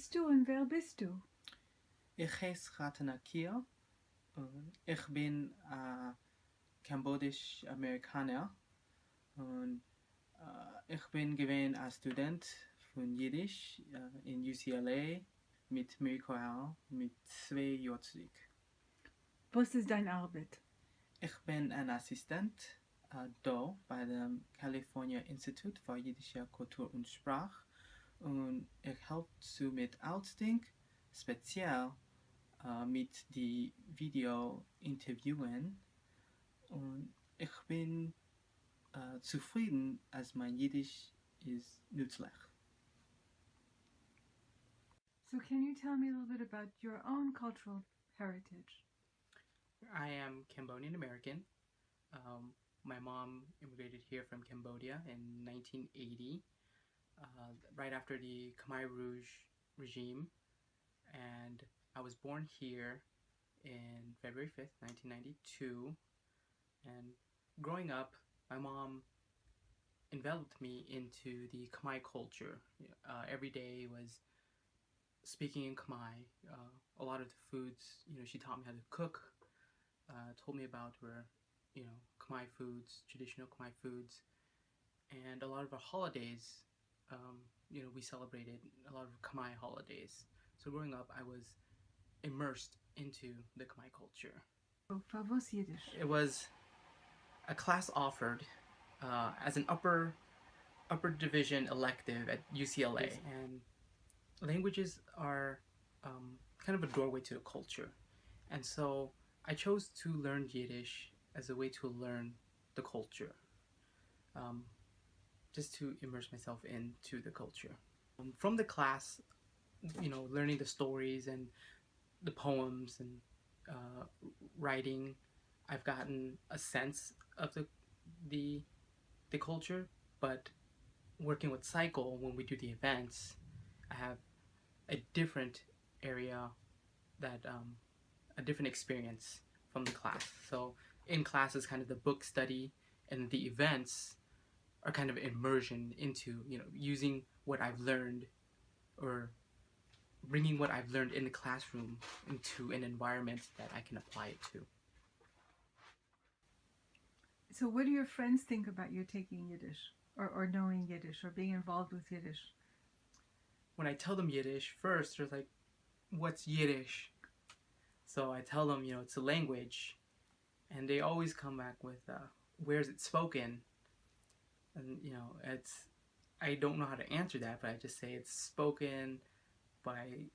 heißt du und wer bist du? Ich heiße Rathana Keo und ich bin Cambodian-Amerikaner und ich bin gewesen als Student von Yiddish in UCLA mit Michael mit 2 Jahren zurück. Was ist deine Arbeit? Ich bin ein Assistent da bei dem California Institute für jiddische Kultur und Sprache und ich helfe zu mit Outsting, speziell mit die Video-Interviewen und ich bin zufrieden, als mein Jiddisch ist nützlich. So can you tell me a little bit about your own cultural heritage? I am Cambodian-American. My mom immigrated here from Cambodia in 1980, right after the Khmer Rouge regime, and I was born here in February 5th, 1992, and growing up, my mom enveloped me into the Khmer culture. Every day was speaking in Khmer. A lot of the foods, she taught me how to cook, told me about her, Khmer foods, traditional Khmer foods, and a lot of our holidays, we celebrated a lot of Khmer holidays. So growing up, I was immersed into the Khmer culture. Was Yiddish? It was a class offered as an upper division elective at UCLA, and languages are kind of a doorway to a culture, and so I chose to learn Yiddish as a way to learn the culture, just to immerse myself into the culture. From the class, learning the stories and the poems and writing, I've gotten a sense of the culture, but working with Cycle, when we do the events, I have a different area that a different experience from the class. So in class is kind of the book study, and the events are kind of immersion into using what I've learned or bringing what I've learned in the classroom into an environment that I can apply it to. So what do your friends think about you taking Yiddish or knowing Yiddish or being involved with Yiddish? When I tell them Yiddish, first they're like, what's Yiddish? So I tell them, it's a language, and they always come back with, where's it spoken? And, I don't know how to answer that, but I just say it's spoken by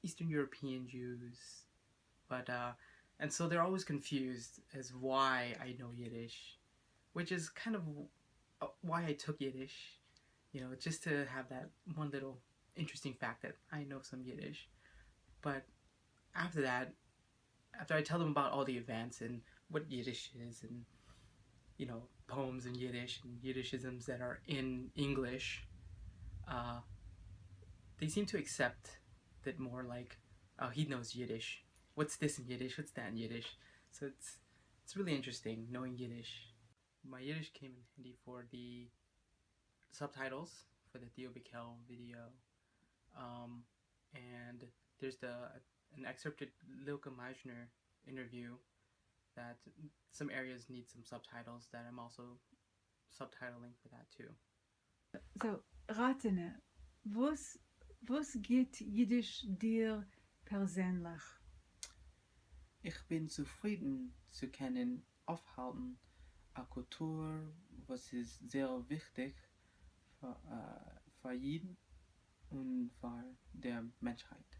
Eastern European Jews. But, and so they're always confused as why I know Yiddish, which is kind of why I took Yiddish, just to have that one little interesting fact that I know some Yiddish. But after that, after I tell them about all the events and what Yiddish is and, poems in Yiddish and Yiddishisms that are in English, they seem to accept that more like, oh, he knows Yiddish. What's this in Yiddish? What's that in Yiddish? So it's really interesting knowing Yiddish. My Yiddish came in handy for the subtitles for the Theo Bikel video, and there's an excerpted Lilka Meisner interview that some areas need some subtitles that I'm also subtitling for that too. So, Rathana, was geht Yiddish dir persönlich? Ich bin zufrieden zu können aufhalten eine Kultur, was ist sehr wichtig für jeden und für die Menschheit.